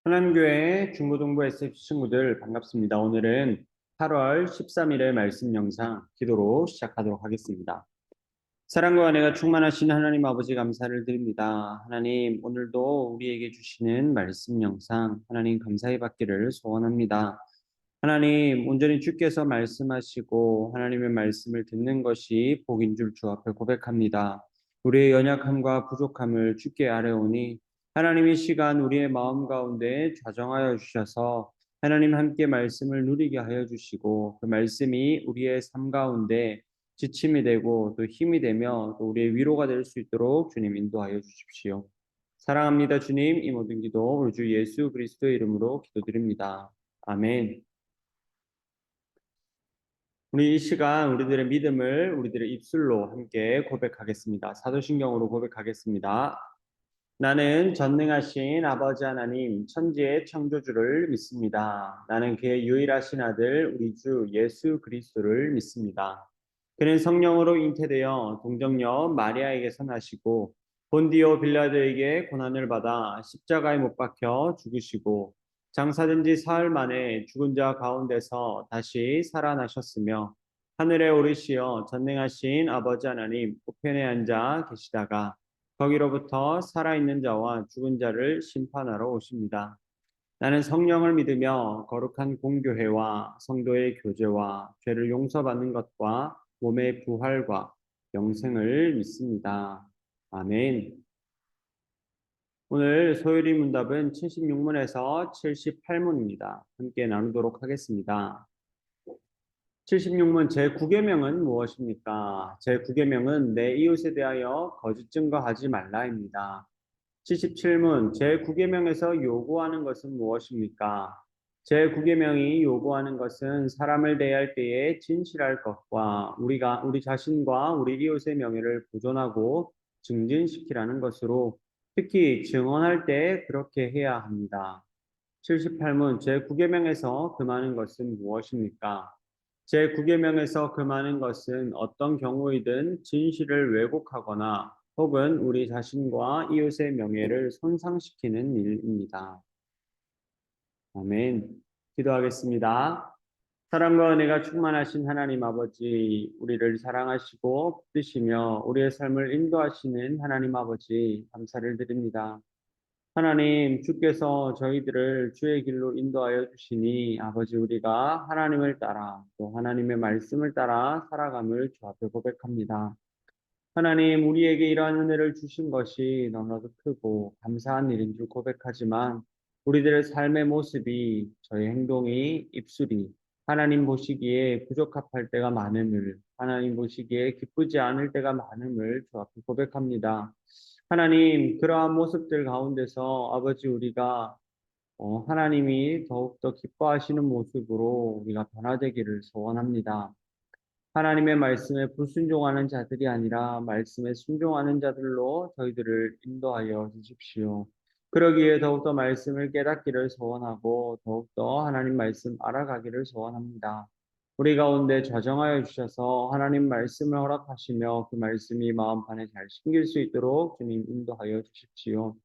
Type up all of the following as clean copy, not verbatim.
하나님교회 중고등부 SF 친구들 반갑습니다. 오늘은 8월 13일의 말씀 영상 기도로 시작하도록 하겠습니다. 사랑과 은혜가 충만하신 하나님 아버지 감사를 드립니다. 하나님 오늘도 우리에게 주시는 말씀 영상 하나님 감사히 받기를 소원합니다. 하나님 온전히 주께서 말씀하시고 하나님의 말씀을 듣는 것이 복인 줄 주 앞에 고백합니다. 우리의 연약함과 부족함을 주께 아뢰오니 하나님 이 시간 우리의 마음 가운데 좌정하여 주셔서 하나님 함께 말씀을 누리게 하여 주시고 그 말씀이 우리의 삶 가운데 지침이 되고 또 힘이 되며 또 우리의 위로가 될 수 있도록 주님 인도하여 주십시오. 사랑합니다 주님. 이 모든 기도 우리 주 예수 그리스도의 이름으로 기도드립니다. 아멘. 우리 이 시간 우리들의 믿음을 우리들의 입술로 함께 고백하겠습니다. 사도신경으로 고백하겠습니다. 나는 전능하신 아버지 하나님 천지의 창조주를 믿습니다. 나는 그의 유일하신 아들 우리 주 예수 그리스도를 믿습니다. 그는 성령으로 잉태되어 동정녀 마리아에게서 나시고 본디오 빌라도에게 고난을 받아 십자가에 못 박혀 죽으시고 장사된 지 사흘 만에 죽은 자 가운데서 다시 살아나셨으며 하늘에 오르시어 전능하신 아버지 하나님 우편에 앉아 계시다가 거기로부터 살아있는 자와 죽은 자를 심판하러 오십니다. 나는 성령을 믿으며 거룩한 공교회와 성도의 교제와 죄를 용서받는 것과 몸의 부활과 영생을 믿습니다. 아멘. 오늘 소요리 문답은 76문에서 78문입니다. 함께 나누도록 하겠습니다. 76문 제9계명은 무엇입니까? 제9계명은 내 이웃에 대하여 거짓 증거하지 말라입니다. 77문 제9계명에서 요구하는 것은 무엇입니까? 제9계명이 요구하는 것은 사람을 대할 때에 진실할 것과 우리 자신과 우리 이웃의 명예를 보존하고 증진시키라는 것으로 특히 증언할 때 그렇게 해야 합니다. 78문 제9계명에서 금하는 것은 무엇입니까? 제9계명에서 금하는 것은 어떤 경우이든 진실을 왜곡하거나 혹은 우리 자신과 이웃의 명예를 손상시키는 일입니다. 아멘. 기도하겠습니다. 사랑과 은혜가 충만하신 하나님 아버지, 우리를 사랑하시고 붙드시며 우리의 삶을 인도하시는 하나님 아버지, 감사를 드립니다. 하나님, 주께서 저희들을 주의 길로 인도하여 주시니 아버지 우리가 하나님을 따라 또 하나님의 말씀을 따라 살아감을 주 앞에 고백합니다. 하나님, 우리에게 이러한 은혜를 주신 것이 너무나도 크고 감사한 일인 줄 고백하지만 우리들의 삶의 모습이 저희 행동이 입술이 하나님 보시기에 부적합할 때가 많음을 하나님 보시기에 기쁘지 않을 때가 많음을 주 앞에 고백합니다. 하나님, 그러한 모습들 가운데서 아버지 우리가 하나님이 더욱더 기뻐하시는 모습으로 우리가 변화되기를 소원합니다. 하나님의 말씀에 불순종하는 자들이 아니라 말씀에 순종하는 자들로 저희들을 인도하여 주십시오. 그러기에 더욱더 말씀을 깨닫기를 소원하고 더욱더 하나님 말씀 알아가기를 소원합니다. 우리 가운데 좌정하여 주셔서 하나님 말씀을 허락하시며 그 말씀이 마음판에 잘 심길 수 있도록 주님 인도하여 주십시오.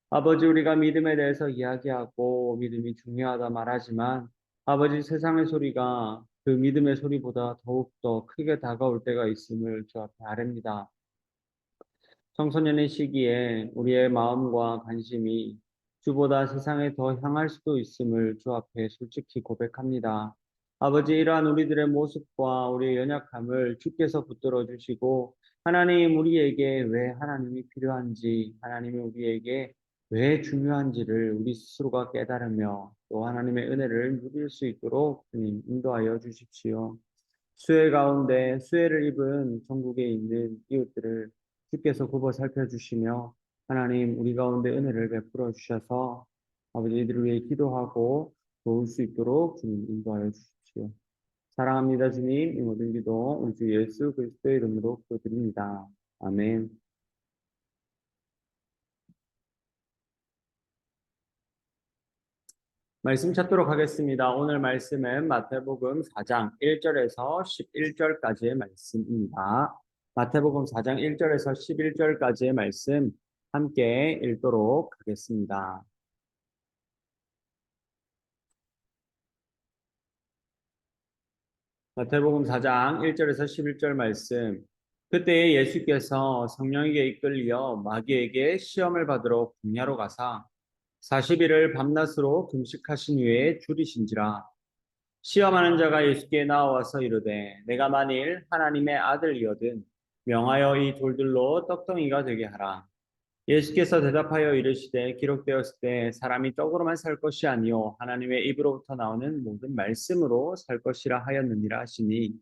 아버지 우리가 믿음에 대해서 이야기하고 믿음이 중요하다 말하지만 아버지 세상의 소리가 그 믿음의 소리보다 더욱더 크게 다가올 때가 있음을 주 앞에 아뢰니다. 청소년의 시기에 우리의 마음과 관심이 주보다 세상에 더 향할 수도 있음을 주 앞에 솔직히 고백합니다. 아버지 이러한 우리들의 모습과 우리의 연약함을 주께서 붙들어 주시고 하나님 우리에게 왜 하나님이 필요한지 하나님이 우리에게 왜 중요한지를 우리 스스로가 깨달으며 또 하나님의 은혜를 누릴 수 있도록 주님 인도하여 주십시오. 수해 가운데 수해를 입은 전국에 있는 이웃들을 주께서 굽어 살펴주시며 하나님 우리 가운데 은혜를 베풀어 주셔서 아버지 이들을 위해 기도하고 도울 수 있도록 주님 인도하여 주십시오. 사랑합니다 주님. 이 모든 기도 우리 주 예수 그리스도의 이름으로 기도드립니다. 아멘. 말씀 찾도록 하겠습니다. 오늘 말씀은 마태복음 4장 1절에서 11절까지의 말씀입니다. 마태복음 4장 1절에서 11절까지의 말씀 함께 읽도록 하겠습니다. 마태복음 4장 1절에서 11절 말씀. 그때 예수께서 성령에게 이끌려 마귀에게 시험을 받으러 광야로 가사 40일을 밤낮으로 금식하신 후에 줄이신지라. 시험하는 자가 예수께 나와서 이르되 내가 만일 하나님의 아들이거든 명하여 이 돌들로 떡덩이가 되게 하라. 예수께서 대답하여 이르시되 기록되었을 때 사람이 떡으로만 살 것이 아니요 하나님의 입으로부터 나오는 모든 말씀으로 살 것이라 하였느니라 하시니,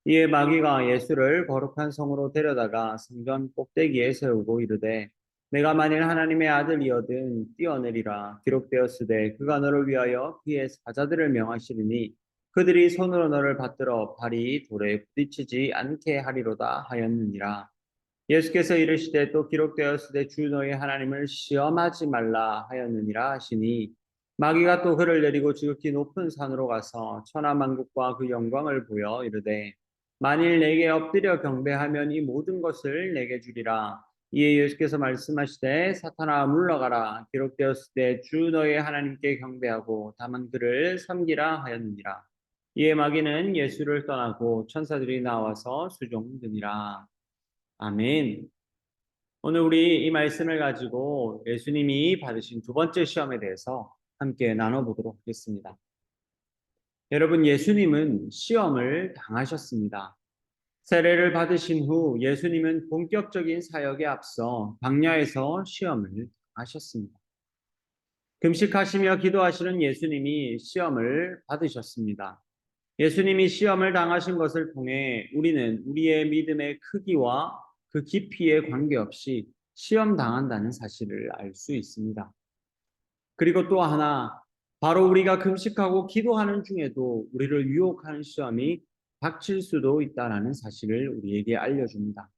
이에 마귀가 예수를 거룩한 성으로 데려다가 성전 꼭대기에 세우고 이르되 내가 만일 하나님의 아들이거든 뛰어내리라. 기록되었으되 그가 너를 위하여 그의 사자들을 명하시리니 그들이 손으로 너를 받들어 발이 돌에 부딪히지 않게 하리로다 하였느니라. 예수께서 이르시되 또 기록되었으되 주 너희 하나님을 시험하지 말라 하였느니라 하시니, 마귀가 또 그를 내리고 지극히 높은 산으로 가서 천하만국과 그 영광을 보여 이르되 만일 내게 엎드려 경배하면 이 모든 것을 내게 주리라. 이에 예수께서 말씀하시되 사탄아 물러가라. 기록되었으되 주 너희 하나님께 경배하고 다만 그를 섬기라 하였느니라. 이에 마귀는 예수를 떠나고 천사들이 나와서 수종드니라. 아멘. 오늘 우리 이 말씀을 가지고 예수님이 받으신 두 번째 시험에 대해서 함께 나눠보도록 하겠습니다. 여러분, 예수님은 시험을 당하셨습니다. 세례를 받으신 후 예수님은 본격적인 사역에 앞서 광야에서 시험을 당하셨습니다. 금식하시며 기도하시는 예수님이 시험을 받으셨습니다. 예수님이 시험을 당하신 것을 통해 우리는 우리의 믿음의 크기와 그 깊이에 관계없이 시험 당한다는 사실을 알 수 있습니다. 그리고 또 하나, 바로 우리가 금식하고 기도하는 중에도 우리를 유혹하는 시험이 닥칠 수도 있다는 사실을 우리에게 알려줍니다.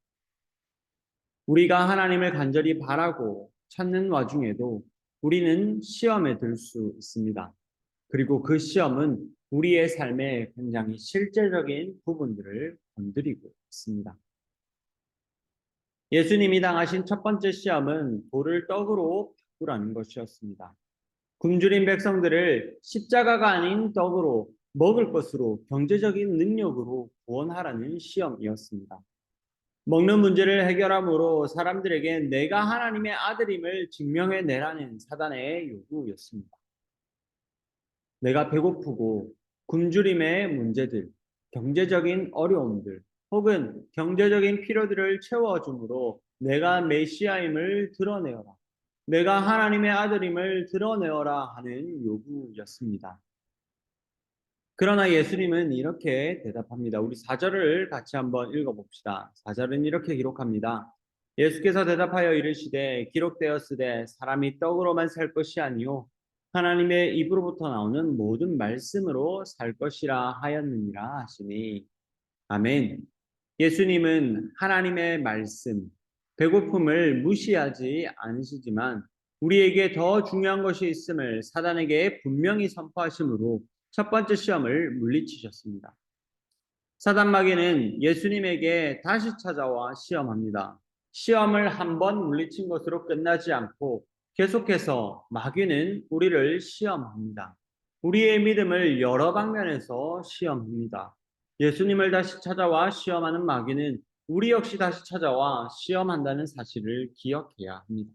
우리가 하나님을 간절히 바라고 찾는 와중에도 우리는 시험에 들 수 있습니다. 그리고 그 시험은 우리의 삶의 굉장히 실제적인 부분들을 건드리고 있습니다. 예수님이 당하신 첫 번째 시험은 돌을 떡으로 바꾸라는 것이었습니다. 굶주린 백성들을 십자가가 아닌 떡으로 먹을 것으로 경제적인 능력으로 구원하라는 시험이었습니다. 먹는 문제를 해결함으로 사람들에게 내가 하나님의 아들임을 증명해내라는 사단의 요구였습니다. 내가 배고프고 굶주림의 문제들, 경제적인 어려움들, 혹은 경제적인 필요들을 채워줌으로 내가 메시아임을 드러내어라. 내가 하나님의 아들임을 드러내어라 하는 요구였습니다. 그러나 예수님은 이렇게 대답합니다. 우리 4절을 같이 한번 읽어봅시다. 4절은 이렇게 기록합니다. 예수께서 대답하여 이르시되 기록되었으되 사람이 떡으로만 살 것이 아니요 하나님의 입으로부터 나오는 모든 말씀으로 살 것이라 하였느니라 하시니, 아멘. 예수님은 하나님의 말씀, 배고픔을 무시하지 않으시지만 우리에게 더 중요한 것이 있음을 사단에게 분명히 선포하심으로 첫 번째 시험을 물리치셨습니다. 사단 마귀는 예수님에게 다시 찾아와 시험합니다. 시험을 한 번 물리친 것으로 끝나지 않고 계속해서 마귀는 우리를 시험합니다. 우리의 믿음을 여러 방면에서 시험합니다. 예수님을 다시 찾아와 시험하는 마귀는 우리 역시 다시 찾아와 시험한다는 사실을 기억해야 합니다.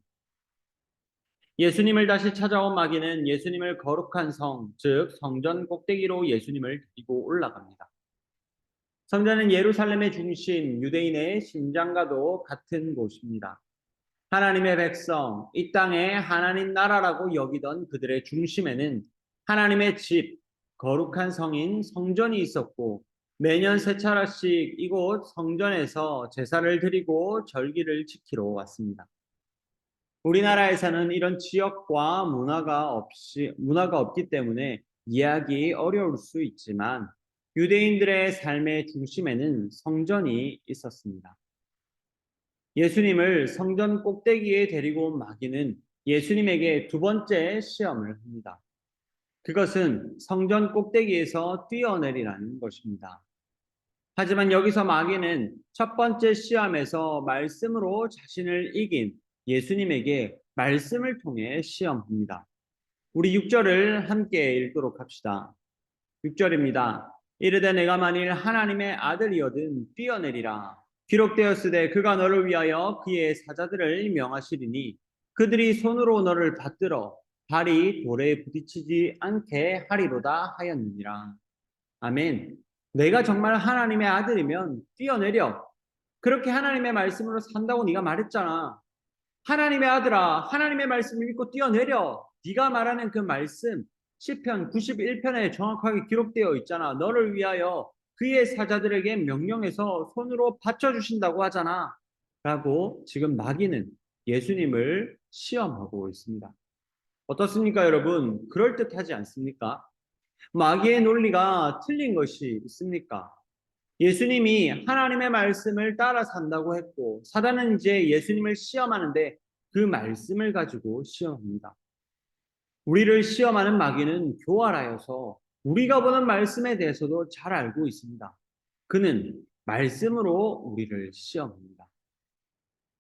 예수님을 다시 찾아온 마귀는 예수님을 거룩한 성, 즉 성전 꼭대기로 예수님을 데리고 올라갑니다. 성전은 예루살렘의 중심, 유대인의 심장과도 같은 곳입니다. 하나님의 백성, 이 땅에 하나님 나라라고 여기던 그들의 중심에는 하나님의 집, 거룩한 성인 성전이 있었고, 매년 세 차례씩 이곳 성전에서 제사를 드리고 절기를 지키러 왔습니다. 우리나라에서는 이런 지역과 문화가 없기 때문에 이해하기 어려울 수 있지만 유대인들의 삶의 중심에는 성전이 있었습니다. 예수님을 성전 꼭대기에 데리고 온 마귀는 예수님에게 두 번째 시험을 합니다. 그것은 성전 꼭대기에서 뛰어내리라는 것입니다. 하지만 여기서 마귀는 첫 번째 시험에서 말씀으로 자신을 이긴 예수님에게 말씀을 통해 시험합니다. 우리 6절을 함께 읽도록 합시다. 6절입니다. 이르되 내가 만일 하나님의 아들이거든 뛰어내리라. 기록되었으되 그가 너를 위하여 그의 사자들을 명하시리니 그들이 손으로 너를 받들어 발이 돌에 부딪히지 않게 하리로다 하였느니라. 아멘. 내가 정말 하나님의 아들이면 뛰어내려. 그렇게 하나님의 말씀으로 산다고 네가 말했잖아. 하나님의 아들아, 하나님의 말씀을 믿고 뛰어내려. 네가 말하는 그 말씀, 시편 91편에 정확하게 기록되어 있잖아. 너를 위하여 그의 사자들에게 명령해서 손으로 받쳐주신다고 하잖아. 라고 지금 마귀는 예수님을 시험하고 있습니다. 어떻습니까, 여러분? 그럴듯하지 않습니까? 마귀의 논리가 틀린 것이 있습니까? 예수님이 하나님의 말씀을 따라 산다고 했고, 사단은 이제 예수님을 시험하는데 그 말씀을 가지고 시험합니다. 우리를 시험하는 마귀는 교활하여서 우리가 보는 말씀에 대해서도 잘 알고 있습니다. 그는 말씀으로 우리를 시험합니다.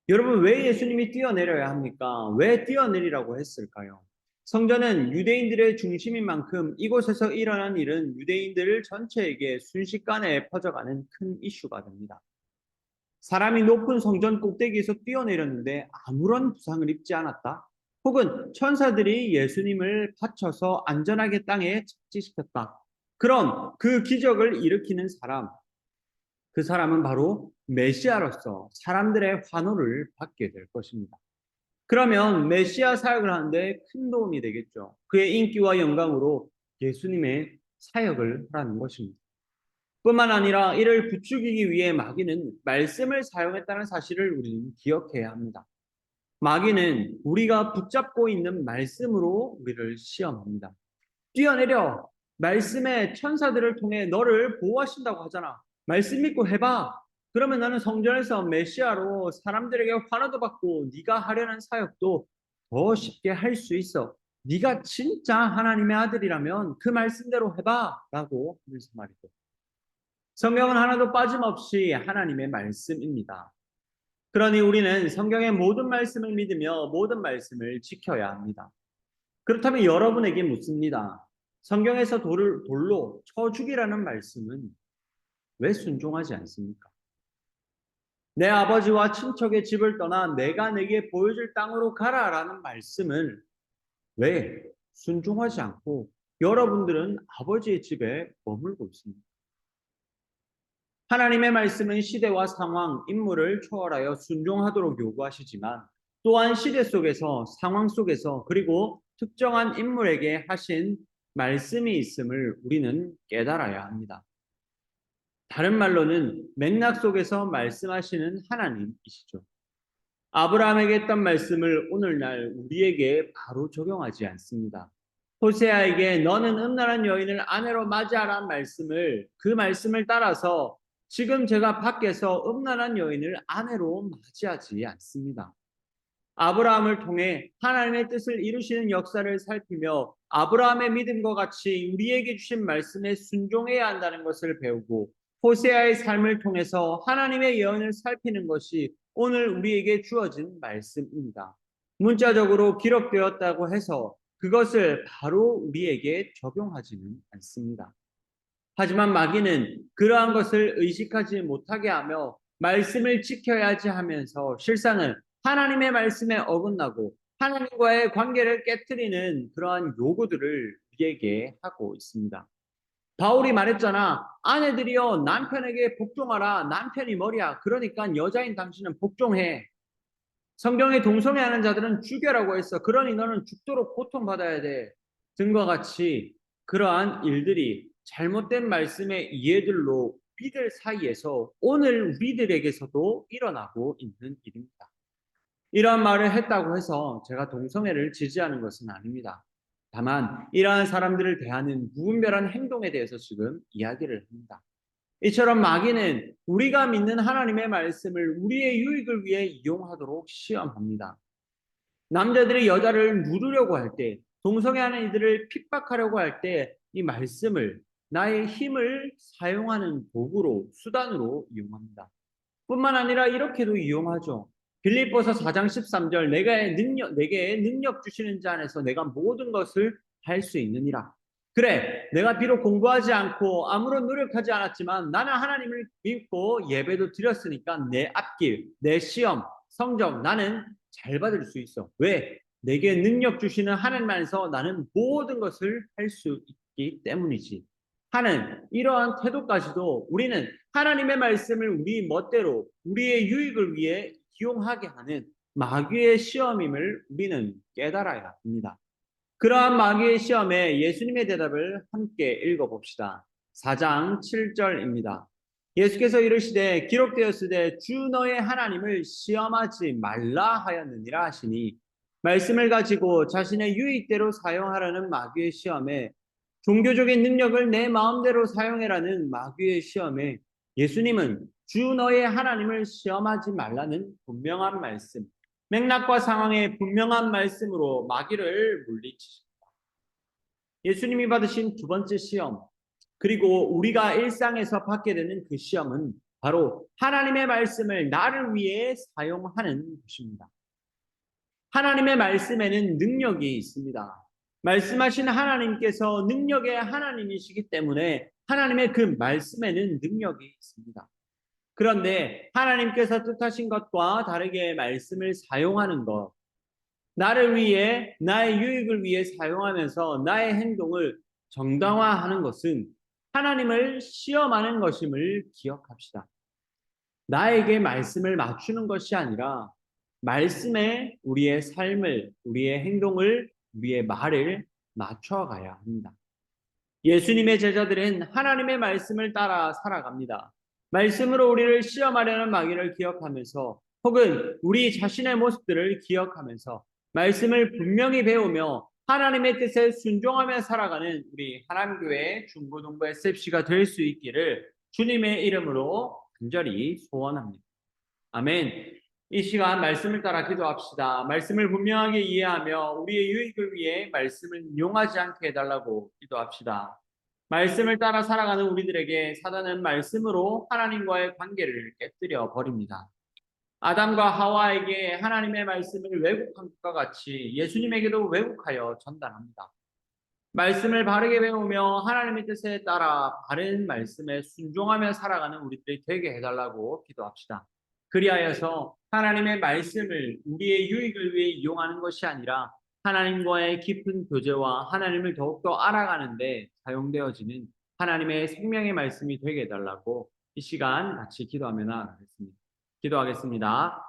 여러분, 왜 예수님이 뛰어내려야 합니까? 왜 뛰어내리라고 했을까요? 성전은 유대인들의 중심인 만큼 이곳에서 일어난 일은 유대인들 전체에게 순식간에 퍼져가는 큰 이슈가 됩니다. 사람이 높은 성전 꼭대기에서 뛰어내렸는데 아무런 부상을 입지 않았다. 혹은 천사들이 예수님을 받쳐서 안전하게 땅에 착지시켰다. 그럼 그 기적을 일으키는 사람, 그 사람은 바로 메시아로서 사람들의 환호를 받게 될 것입니다. 그러면 메시아 사역을 하는데 큰 도움이 되겠죠. 그의 인기와 영광으로 예수님의 사역을 하라는 것입니다. 뿐만 아니라 이를 부추기기 위해 마귀는 말씀을 사용했다는 사실을 우리는 기억해야 합니다. 마귀는 우리가 붙잡고 있는 말씀으로 우리를 시험합니다. 뛰어내려. 말씀의 천사들을 통해 너를 보호하신다고 하잖아. 말씀 믿고 해봐. 그러면 나는 성전에서 메시아로 사람들에게 환호도 받고 네가 하려는 사역도 더 쉽게 할 수 있어. 네가 진짜 하나님의 아들이라면 그 말씀대로 해봐. 라고 하면서 말이죠. 성경은 하나도 빠짐없이 하나님의 말씀입니다. 그러니 우리는 성경의 모든 말씀을 믿으며 모든 말씀을 지켜야 합니다. 그렇다면 여러분에게 묻습니다. 성경에서 돌로 쳐 죽이라는 말씀은 왜 순종하지 않습니까? 내 아버지와 친척의 집을 떠나 내가 내게 보여줄 땅으로 가라라는 말씀을 왜 순종하지 않고 여러분들은 아버지의 집에 머물고 있습니다. 하나님의 말씀은 시대와 상황, 인물을 초월하여 순종하도록 요구하시지만 또한 시대 속에서, 상황 속에서, 그리고 특정한 인물에게 하신 말씀이 있음을 우리는 깨달아야 합니다. 다른 말로는 맥락 속에서 말씀하시는 하나님이시죠. 아브라함에게 했던 말씀을 오늘날 우리에게 바로 적용하지 않습니다. 호세아에게 너는 음란한 여인을 아내로 맞이하라는 말씀을 그 말씀을 따라서 지금 제가 밖에서 음란한 여인을 아내로 맞이하지 않습니다. 아브라함을 통해 하나님의 뜻을 이루시는 역사를 살피며 아브라함의 믿음과 같이 우리에게 주신 말씀에 순종해야 한다는 것을 배우고 호세아의 삶을 통해서 하나님의 예언을 살피는 것이 오늘 우리에게 주어진 말씀입니다. 문자적으로 기록되었다고 해서 그것을 바로 우리에게 적용하지는 않습니다. 하지만 마귀는 그러한 것을 의식하지 못하게 하며 말씀을 지켜야지 하면서 실상은 하나님의 말씀에 어긋나고 하나님과의 관계를 깨트리는 그러한 요구들을 우리에게 하고 있습니다. 바울이 말했잖아. 아내들이여 남편에게 복종하라. 남편이 머리야. 그러니까 여자인 당신은 복종해. 성경에 동성애하는 자들은 죽여라고 했어. 그러니 너는 죽도록 고통받아야 돼. 등과 같이 그러한 일들이 잘못된 말씀의 이해들로 우리들 사이에서 오늘 우리들에게서도 일어나고 있는 일입니다. 이러한 말을 했다고 해서 제가 동성애를 지지하는 것은 아닙니다. 다만 이러한 사람들을 대하는 무분별한 행동에 대해서 지금 이야기를 합니다. 이처럼 마귀는 우리가 믿는 하나님의 말씀을 우리의 유익을 위해 이용하도록 시험합니다. 남자들이 여자를 누르려고 할 때, 동성애하는 이들을 핍박하려고 할 때 이 말씀을 나의 힘을 사용하는 도구로, 수단으로 이용합니다. 뿐만 아니라 이렇게도 이용하죠. 빌립보서 4장 13절 내게 능력 주시는 자 안에서 내가 모든 것을 할 수 있느니라. 그래, 내가 비록 공부하지 않고 아무런 노력하지 않았지만 나는 하나님을 믿고 예배도 드렸으니까 내 앞길, 내 시험, 성적 나는 잘 받을 수 있어. 왜? 내게 능력 주시는 하나님 안에서 나는 모든 것을 할 수 있기 때문이지. 하는 이러한 태도까지도 우리는 하나님의 말씀을 우리 멋대로 우리의 유익을 위해 이용하게 하는 마귀의 시험임을 우리는 깨달아야 합니다. 그러한 마귀의 시험에 예수님의 대답을 함께 읽어봅시다. 4장 7절입니다. 예수께서 이르시되 기록되었으되 주 너의 하나님을 시험하지 말라 하였느니라 하시니 말씀을 가지고 자신의 유익대로 사용하려는 마귀의 시험에 종교적인 능력을 내 마음대로 사용해라는 마귀의 시험에 예수님은 주 너의 하나님을 시험하지 말라는 분명한 말씀, 맥락과 상황의 분명한 말씀으로 마귀를 물리치십니다. 예수님이 받으신 두 번째 시험, 그리고 우리가 일상에서 받게 되는 그 시험은 바로 하나님의 말씀을 나를 위해 사용하는 것입니다. 하나님의 말씀에는 능력이 있습니다. 말씀하신 하나님께서 능력의 하나님이시기 때문에 하나님의 그 말씀에는 능력이 있습니다. 그런데 하나님께서 뜻하신 것과 다르게 말씀을 사용하는 것, 나를 위해, 나의 유익을 위해 사용하면서 나의 행동을 정당화하는 것은 하나님을 시험하는 것임을 기억합시다. 나에게 말씀을 맞추는 것이 아니라 말씀에 우리의 삶을, 우리의 행동을, 우리의 말을 맞춰가야 합니다. 예수님의 제자들은 하나님의 말씀을 따라 살아갑니다. 말씀으로 우리를 시험하려는 마귀를 기억하면서 혹은 우리 자신의 모습들을 기억하면서 말씀을 분명히 배우며 하나님의 뜻에 순종하며 살아가는 우리 하나님교회 중고등부 SFC가 될 수 있기를 주님의 이름으로 간절히 소원합니다. 아멘. 이 시간 말씀을 따라 기도합시다. 말씀을 분명하게 이해하며 우리의 유익을 위해 말씀을 이용하지 않게 해달라고 기도합시다. 말씀을 따라 살아가는 우리들에게 사단은 말씀으로 하나님과의 관계를 깨뜨려 버립니다. 아담과 하와에게 하나님의 말씀을 왜곡한 것과 같이 예수님에게도 왜곡하여 전달합니다. 말씀을 바르게 배우며 하나님의 뜻에 따라 바른 말씀에 순종하며 살아가는 우리들이 되게 해달라고 기도합시다. 그리하여서 하나님의 말씀을 우리의 유익을 위해 이용하는 것이 아니라 하나님과의 깊은 교제와 하나님을 더욱더 알아가는데 사용되어지는 하나님의 생명의 말씀이 되게 해달라고 이 시간 같이 기도하며 나아가겠습니다. 기도하겠습니다.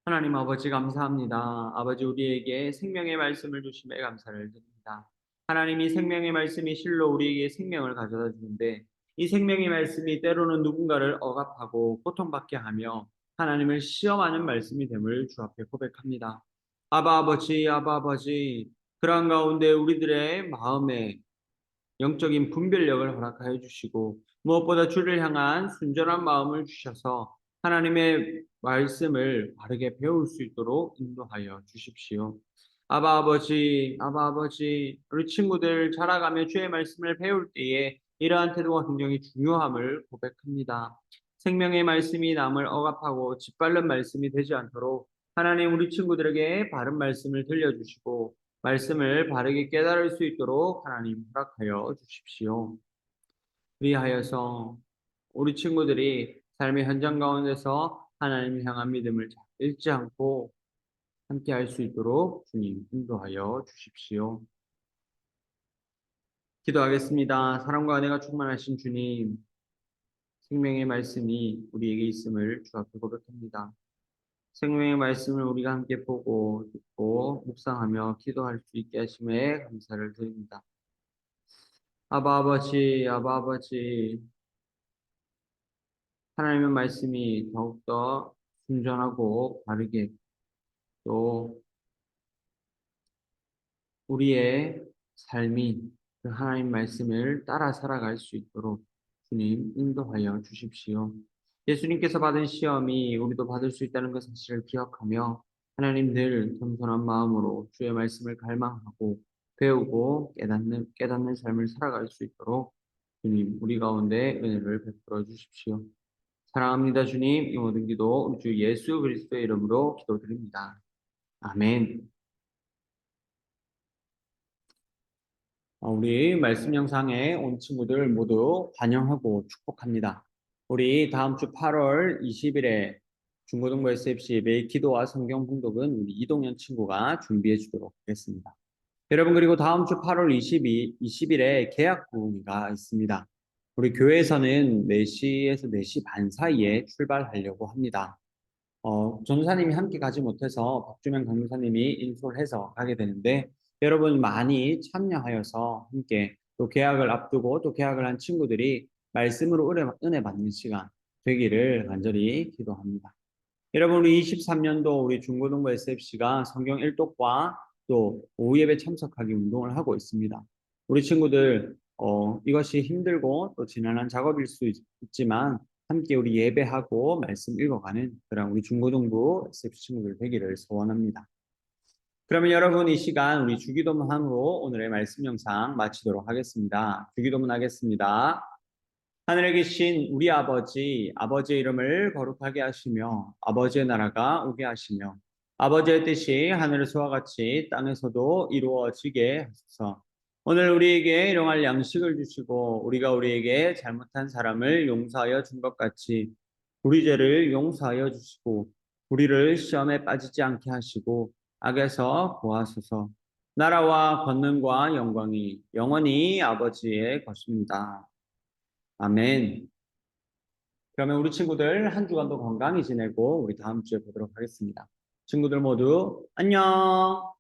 하나님 아버지 감사합니다. 아버지 우리에게 생명의 말씀을 주심에 감사를 드립니다. 하나님이 생명의 말씀이 실로 우리에게 생명을 가져다 주는데 이 생명의 말씀이 때로는 누군가를 억압하고 고통받게 하며 하나님을 시험하는 말씀이 됨을 주 앞에 고백합니다. 아바 아버지 그러한 가운데 우리들의 마음에 영적인 분별력을 허락하여 주시고 무엇보다 주를 향한 순전한 마음을 주셔서 하나님의 말씀을 바르게 배울 수 있도록 인도하여 주십시오. 아바 아버지, 우리 친구들 자라가며 주의 말씀을 배울 때에 이러한 태도가 굉장히 중요함을 고백합니다. 생명의 말씀이 남을 억압하고 짓밟는 말씀이 되지 않도록 하나님 우리 친구들에게 바른 말씀을 들려주시고 말씀을 바르게 깨달을 수 있도록 하나님 허락하여 주십시오. 위하여서 우리 친구들이 삶의 현장 가운데서 하나님을 향한 믿음을 잃지 않고 함께 할 수 있도록 주님 인도하여 주십시오. 기도하겠습니다. 사랑과 은혜가 충만하신 주님, 생명의 말씀이 우리에게 있음을 주 앞에 고백합니다. 생명의 말씀을 우리가 함께 보고 듣고 묵상하며 기도할 수 있게 하심에 감사를 드립니다. 아바 아버지, 하나님의 말씀이 더욱더 순전하고 바르게 또 우리의 삶이 그 하나님 말씀을 따라 살아갈 수 있도록 주님 인도하여 주십시오. 예수님께서 받은 시험이 우리도 받을 수 있다는 그 사실을 기억하며 하나님 늘 겸손한 마음으로 주의 말씀을 갈망하고 배우고 깨닫는 삶을 살아갈 수 있도록 주님 우리 가운데 은혜를 베풀어 주십시오. 사랑합니다 주님. 이 모든 기도 우리 주 예수 그리스도의 이름으로 기도드립니다. 아멘. 우리 말씀 영상에 온 친구들 모두 환영하고 축복합니다. 우리 다음 주 8월 20일에 중고등부 SFC 예배 기도와 성경 봉독은 우리 이동현 친구가 준비해 주도록 하겠습니다. 여러분, 그리고 다음 주 8월 20일에 계약 부흥회가 있습니다. 우리 교회에서는 4시에서 4시 반 사이에 출발하려고 합니다. 전도사님이 함께 가지 못해서 박주명 강도사님이 인솔 해서 가게 되는데, 여러분 많이 참여하여서 함께 또 계약을 앞두고 또 계약을 한 친구들이 말씀으로 은혜 받는 시간 되기를 간절히 기도합니다. 여러분, 우리 23년도 우리 중고등부 SFC가 성경 일독과 또 오후 예배 참석하기 운동을 하고 있습니다. 우리 친구들 이것이 힘들고 또 지난한 작업일 수 있지만 함께 우리 예배하고 말씀 읽어가는 그런 우리 중고등부 SFC 친구들 되기를 소원합니다. 그러면 여러분, 이 시간 우리 주기도문함으로 오늘의 말씀 영상 마치도록 하겠습니다. 주기도문 하겠습니다. 하늘에 계신 우리 아버지, 아버지의 이름을 거룩하게 하시며 아버지의 나라가 오게 하시며 아버지의 뜻이 하늘에서와 같이 땅에서도 이루어지게 하소서. 오늘 우리에게 일용할 양식을 주시고 우리가 우리에게 잘못한 사람을 용서하여 준 것 같이 우리 죄를 용서하여 주시고 우리를 시험에 빠지지 않게 하시고 악에서 구하소서. 나라와 권능과 영광이 영원히 아버지의 것입니다. 아멘. 그러면 우리 친구들 한 주간도 건강히 지내고 우리 다음 주에 보도록 하겠습니다. 친구들 모두 안녕!